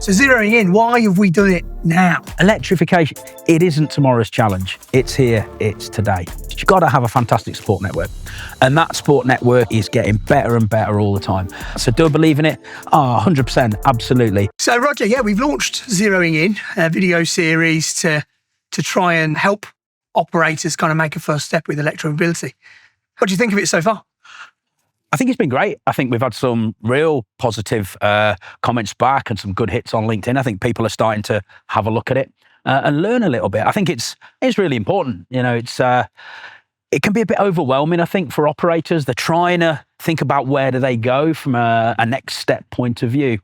So zeroing in, why have we done it now? Electrification, it isn't tomorrow's challenge. It's here, it's today. You've got to have a fantastic support network. And that support network is getting better and better all the time. So do I believe in it? 100%, absolutely. So Roger, yeah, we've launched Zeroing In, a video series to try and help operators kind of make a first step with electromobility. What do you think of it so far? I think it's been great. I think we've had some real positive comments back and some good hits on LinkedIn. I think people are starting to have a look at it and learn a little bit. I think it's really important. You know, it can be a bit overwhelming, I think, for operators. They're trying to think about where do they go from a next step point of view.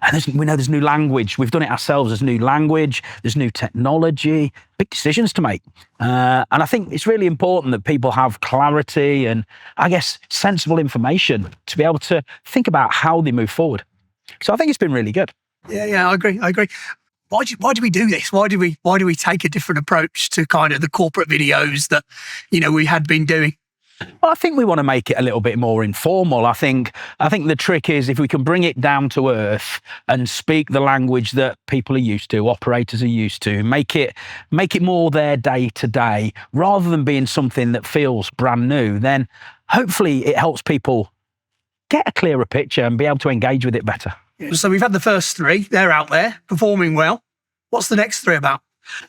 And we know there's new language. We've done it ourselves. There's new language, there's new technology, big decisions to make. And I think it's really important that people have clarity and, I guess, sensible information to be able to think about how they move forward. So I think it's been really good. Yeah, I agree. Why do we do this? Why do we take a different approach to kind of the corporate videos that, you know, we had been doing? Well, I think we want to make it a little bit more informal. I think the trick is if we can bring it down to earth and speak the language that people are used to, operators are used to, make it more their day to day, rather than being something that feels brand new, then hopefully it helps people get a clearer picture and be able to engage with it better. So we've had the first three, they're out there, performing well. What's the next three about?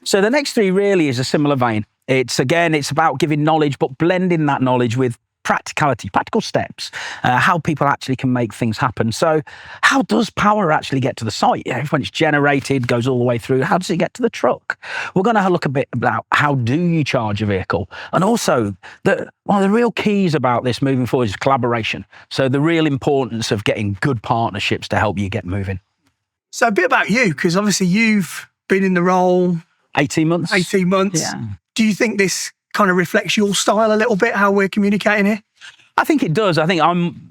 So the next three really is a similar vein. It's about giving knowledge, but blending that knowledge with practicality, practical steps, how people actually can make things happen. So how does power actually get to the site? You know, when it's generated, goes all the way through, how does it get to the truck? We're going to look a bit about how do you charge a vehicle? And also, one of the real keys about this moving forward is collaboration. So the real importance of getting good partnerships to help you get moving. So a bit about you, because obviously you've been in the role 18 months. Yeah. Do you think this kind of reflects your style a little bit, how we're communicating here? I think it does. I think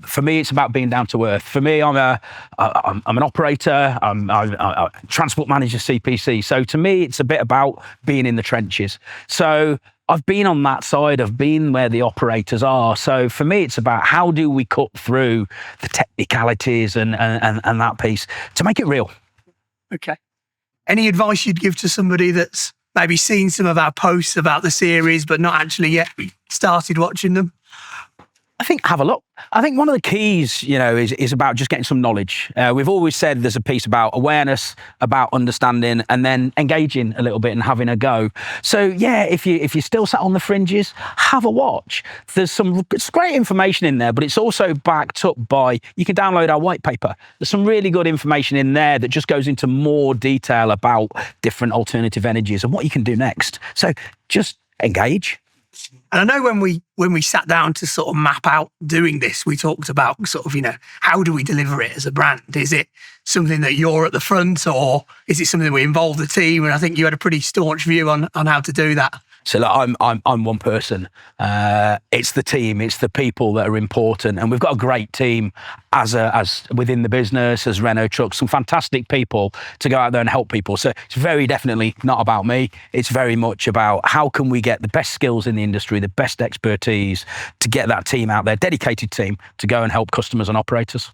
for me, it's about being down to earth. For me, I'm an operator. I'm a transport manager, CPC. So to me, it's a bit about being in the trenches. So I've been on that side. I've been where the operators are. So for me, it's about how do we cut through the technicalities and that piece to make it real. Okay. Any advice you'd give to somebody that's maybe seen some of our posts about the series, but not actually yet started watching them? I think have a look. I think one of the keys, you know, is about just getting some knowledge. We've always said there's a piece about awareness, about understanding, and then engaging a little bit and having a go. So yeah, if you're still sat on the fringes, have a watch. It's great information in there, but it's also backed up by, you can download our white paper. There's some really good information in there that just goes into more detail about different alternative energies and what you can do next. So just engage. And I know when we sat down to sort of map out doing this, we talked about sort of, you know, how do we deliver it as a brand? Is it something that you're at the front, or is it something we involve the team? And I think you had a pretty staunch view on how to do that. So like, I'm one person. It's the team, it's the people that are important, and we've got a great team as within the business, as Renault Trucks, some fantastic people to go out there and help people. So it's very definitely not about me. It's very much about how can we get the best skills in the industry, the best expertise to get that team out there, dedicated team to go and help customers and operators.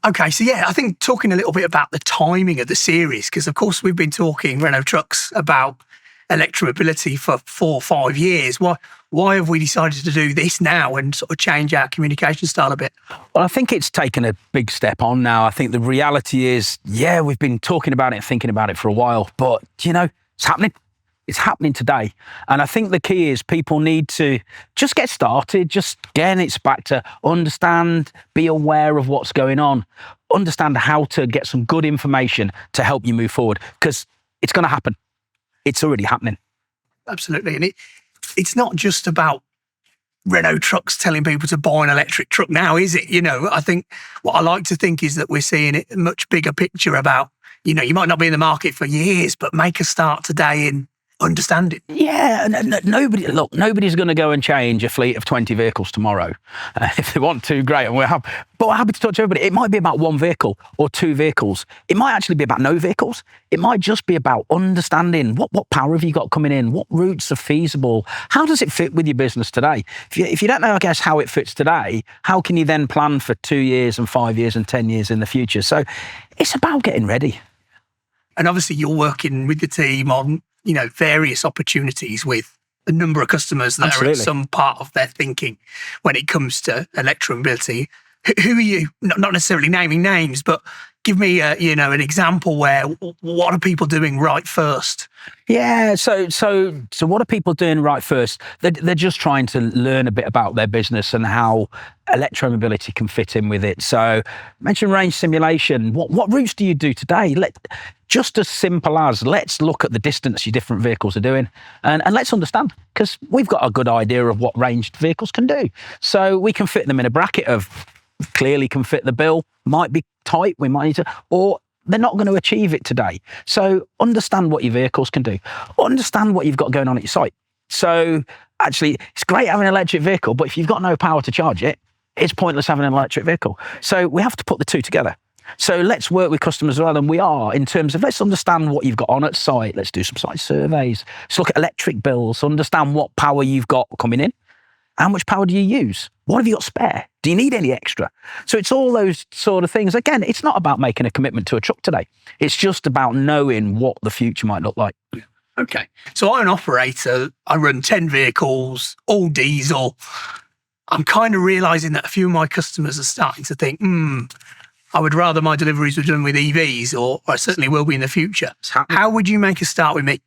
Okay, so yeah, I think talking a little bit about the timing of the series, because of course we've been talking Renault Trucks about electromobility for 4 or 5 years. Why have we decided to do this now and sort of change our communication style a bit? Well, I think it's taken a big step on now. I think the reality is, yeah, we've been talking about it, thinking about it for a while, but you know, it's happening. It's happening today. And I think the key is people need to just get started. Just, again, it's back to understand, be aware of what's going on, understand how to get some good information to help you move forward, because it's going to happen. It's already happening. Absolutely. And it's not just about Renault Trucks telling people to buy an electric truck now, is it? You know, I think what I like to think is that we're seeing a much bigger picture about, you know, you might not be in the market for years, but make a start today in understanding. Yeah, nobody's going to go and change a fleet of 20 vehicles tomorrow. If they want to, great, and we're happy to talk to everybody. It might be about one vehicle or two vehicles. It might actually be about no vehicles. It might just be about understanding what power have you got coming in, what routes are feasible, how does it fit with your business today? If you don't know, I guess, how it fits today, how can you then plan for 2 years and 5 years and 10 years in the future? So it's about getting ready. And obviously you're working with the team on, various opportunities with a number of customers that are at some part of their thinking when it comes to electromobility. Who are you, not necessarily naming names, but give me an example where what are people doing right first? Yeah, so what are people doing right first? They're just trying to learn a bit about their business and how electromobility can fit in with it. So mention range simulation. What routes do you do today? Just as simple as let's look at the distance your different vehicles are doing and let's understand, because we've got a good idea of what ranged vehicles can do. So we can fit them in a bracket of clearly can fit the bill, might be tight, we might need to, or they're not going to achieve it today. So understand what your vehicles can do. Understand what you've got going on at your site. So actually, it's great having an electric vehicle, but if you've got no power to charge it, it's pointless having an electric vehicle. So we have to put the two together. So let's work with customers rather than we are in terms of let's understand what you've got on at site. Let's do some site surveys. Let's look at electric bills, understand what power you've got coming in. How much power do you use? What have you got spare? Do you need any extra? So it's all those sort of things. Again, it's not about making a commitment to a truck today. It's just about knowing what the future might look like. Okay. So I'm an operator. I run 10 vehicles, all diesel. I'm kind of realising that a few of my customers are starting to think, I would rather my deliveries were done with EVs, or I certainly will be in the future. How would you make a start with me?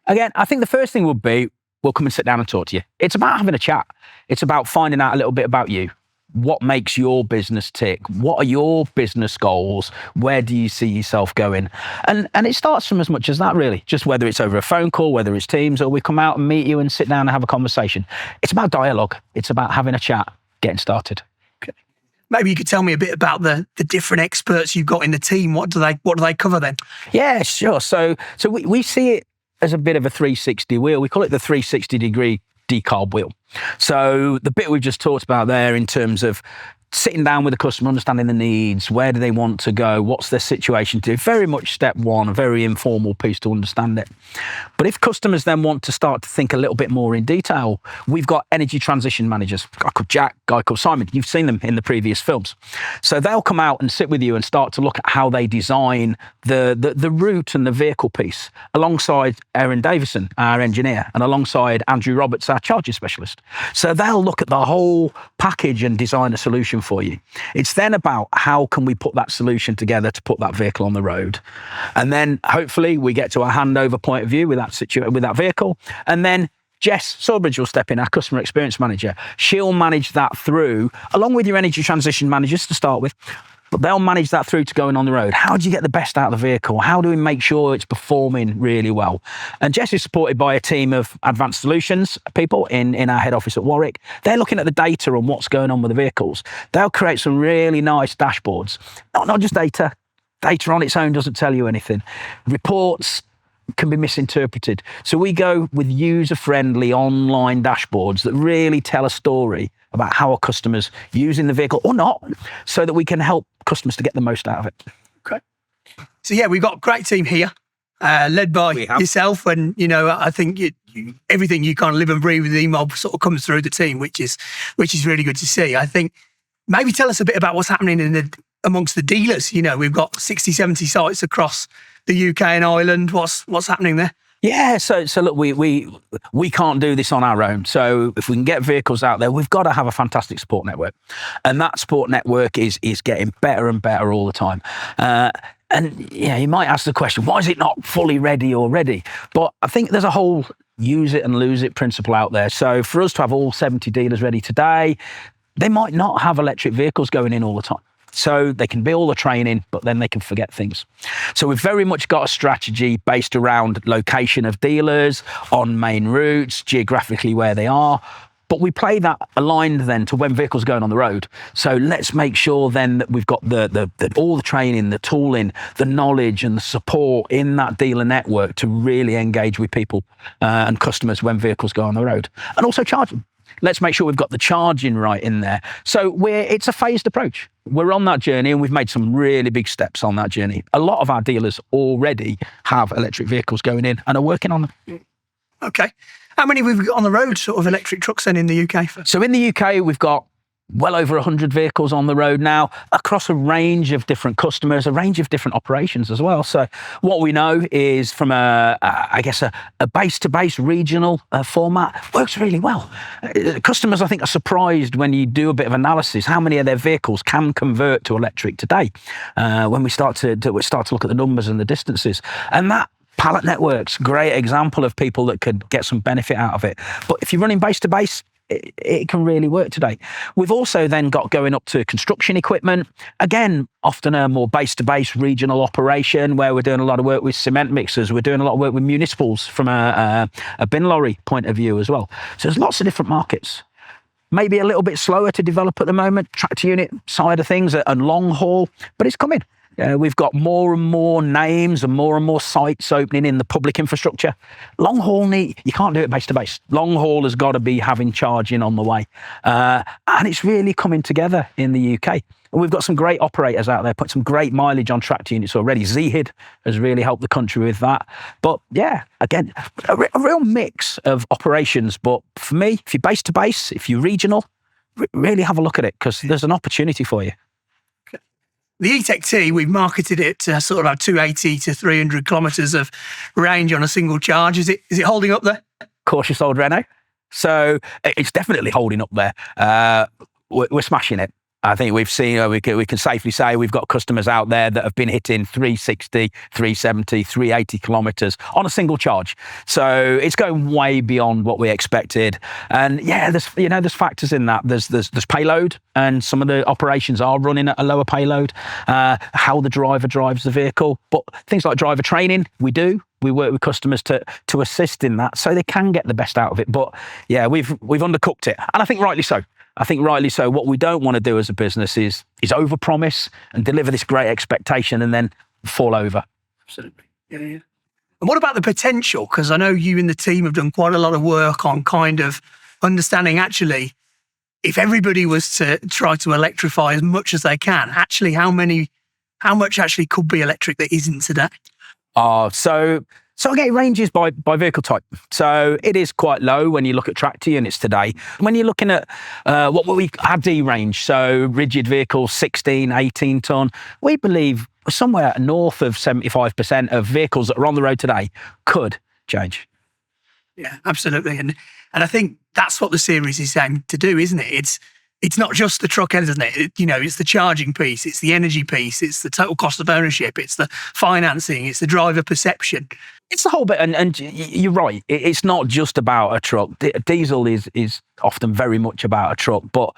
Again, I think the first thing would be, we'll come and sit down and talk to you. It's about having a chat. It's about finding out a little bit about you. What makes your business tick? What are your business goals? Where do you see yourself going? And it starts from as much as that, really. Just whether it's over a phone call, whether it's Teams, or we come out and meet you and sit down and have a conversation. It's about dialogue. It's about having a chat, getting started. Okay. Maybe you could tell me a bit about the different experts you've got in the team. What do they cover then? Yeah, sure. So we see it as a bit of a 360 wheel. We call it the 360-degree decarb wheel. So the bit we've just talked about there in terms of sitting down with the customer, understanding the needs, where do they want to go, what's their situation to, very much step one, a very informal piece to understand it. But if customers then want to start to think a little bit more in detail, we've got energy transition managers, a guy called Jack, a guy called Simon. You've seen them in the previous films. So they'll come out and sit with you and start to look at how they design the route and the vehicle piece alongside Aaron Davison, our engineer, and alongside Andrew Roberts, our charging specialist. So they'll look at the whole package and design a solution for you. It's then about how can we put that solution together to put that vehicle on the road. And then hopefully we get to a handover point of view with that vehicle. And then Jess Sawbridge will step in, our customer experience manager. She'll manage that through, along with your energy transition managers to start with, but they'll manage that through to going on the road. How do you get the best out of the vehicle? How do we make sure it's performing really well? And Jess is supported by a team of advanced solutions people in our head office at Warwick. They're looking at the data on what's going on with the vehicles. They'll create some really nice dashboards. Not just data. Data on its own doesn't tell you anything. Reports can be misinterpreted. So we go with user-friendly online dashboards that really tell a story about how our customers using the vehicle or not, so that we can help customers to get the most out of it. Okay. So yeah, we've got a great team here, led by yourself, and I think everything you kind of live and breathe with EMOB sort of comes through the team, which is really good to see. I think maybe tell us a bit about what's happening amongst the dealers. We've got 60, 70 sites across the UK and Ireland. What's happening there? Yeah, so look, we can't do this on our own. So if we can get vehicles out there, we've got to have a fantastic support network, and that support network is getting better and better all the time. And you might ask the question, why is it not fully ready already? But I think there's a whole use it and lose it principle out there. So for us to have all 70 dealers ready today, they might not have electric vehicles going in all the time. So they can be all the training, but then they can forget things. So we've very much got a strategy based around location of dealers, on main routes, geographically where they are. But we play that aligned then to when vehicles are going on the road. So let's make sure then that we've got all the training, the tooling, the knowledge and the support in that dealer network to really engage with people and customers when vehicles go on the road. And also charging. Let's make sure we've got the charging right in there. So it's a phased approach. We're on that journey and we've made some really big steps on that journey. A lot of our dealers already have electric vehicles going in and are working on them. Okay. How many have we got on the road, sort of electric trucks then in the UK? So in the UK, we've got well over 100 vehicles on the road now across a range of different customers, a range of different operations as well. So what we know is from a base-to-base regional format works really well. Customers, I think, are surprised when you do a bit of analysis how many of their vehicles can convert to electric today. When we start to look at the numbers and the distances, and that pallet network's a great example of people that could get some benefit out of it. But if you're running base-to-base, it can really work today. We've also then got going up to construction equipment. Again, often a more base-to-base regional operation where we're doing a lot of work with cement mixers. We're doing a lot of work with municipals from a bin lorry point of view as well. So there's lots of different markets. Maybe a little bit slower to develop at the moment, tractor unit side of things and long haul, but it's coming. We've got more and more names and more sites opening in the public infrastructure. Long haul, you can't do it base to base. Long haul has got to be having charging on the way. And it's really coming together in the UK. And we've got some great operators out there, put some great mileage on tractor units already. ZHID has really helped the country with that. But yeah, again, a real mix of operations. But for me, if you're base to base, if you're regional, really have a look at it because there's an opportunity for you. The E-Tech T, we've marketed it to sort of have 280 to 300 kilometres of range on a single charge. Is it holding up there? Cautious old Renault. So it's definitely holding up there. We're smashing it. I think we've seen, we can safely say we've got customers out there that have been hitting 360, 370, 380 kilometres on a single charge. So it's going way beyond what we expected. And yeah, there's factors in that. There's payload, and some of the operations are running at a lower payload. How the driver drives the vehicle, but things like driver training, we work with customers to assist in that, so they can get the best out of it. But yeah, we've undercooked it, and I think rightly so. What we don't want to do as a business is overpromise and deliver this great expectation and then fall over. Absolutely. Yeah. And what about the potential? Because I know you and the team have done quite a lot of work on kind of understanding actually, if everybody was to try to electrify as much as they can, actually how much actually could be electric that isn't today? So again, it ranges by vehicle type. So it is quite low when you look at tractor units today. When you're looking at what we our D range, so rigid vehicles, 16, 18 tonne, we believe somewhere north of 75% of vehicles that are on the road today could change. Yeah, absolutely. And I think that's what the series is aimed to do, isn't it? It's not just the truck end, isn't it? It's the charging piece, it's the energy piece, it's the total cost of ownership, it's the financing, it's the driver perception. It's the whole bit, and you're right. It's not just about a truck. Diesel is often very much about a truck, but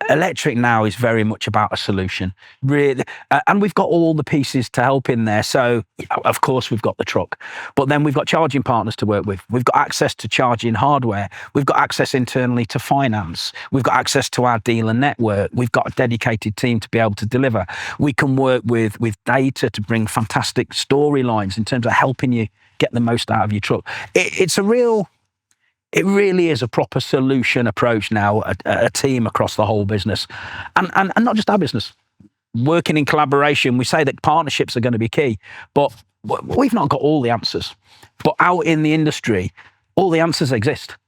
electric now is very much about a solution, really. And we've got all the pieces to help in there. So, of course, we've got the truck, but then we've got charging partners to work with. We've got access to charging hardware. We've got access internally to finance. We've got access to our dealer network. We've got a dedicated team to be able to deliver. We can work with data to bring fantastic storylines in terms of helping you get the most out of your truck. It really is a proper solution approach now, a team across the whole business. And not just our business. Working in collaboration, we say that partnerships are going to be key, but we've not got all the answers. But out in the industry, all the answers exist,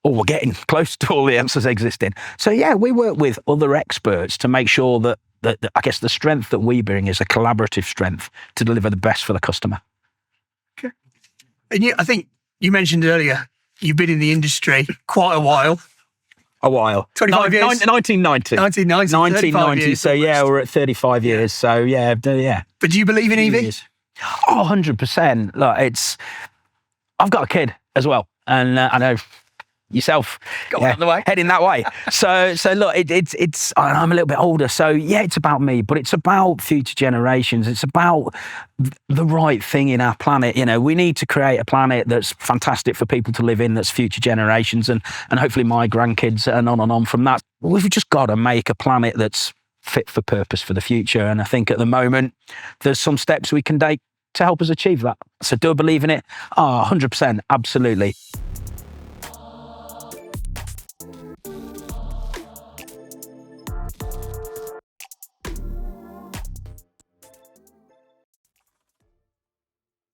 or we're getting close to all the answers existing. So yeah, we work with other experts to make sure that I guess the strength that we bring is a collaborative strength to deliver the best for the customer. Okay. And I think you mentioned earlier, you've been in the industry quite a while. 25 years? 1990. 1990. Years, so yeah, we're at 35 years. So yeah. But do you believe in EV? Oh, 100%. Look, I've got a kid as well. And I know yourself heading that way. So look, it's I'm a little bit older, so yeah, it's about me, but it's about future generations. It's about the right thing in our planet. We need to create a planet that's fantastic for people to live in, that's future generations, and hopefully my grandkids, and on from that. We've just got to make a planet that's fit for purpose for the future. And I think at the moment there's some steps we can take to help us achieve that. So do I believe in it? 100%, absolutely.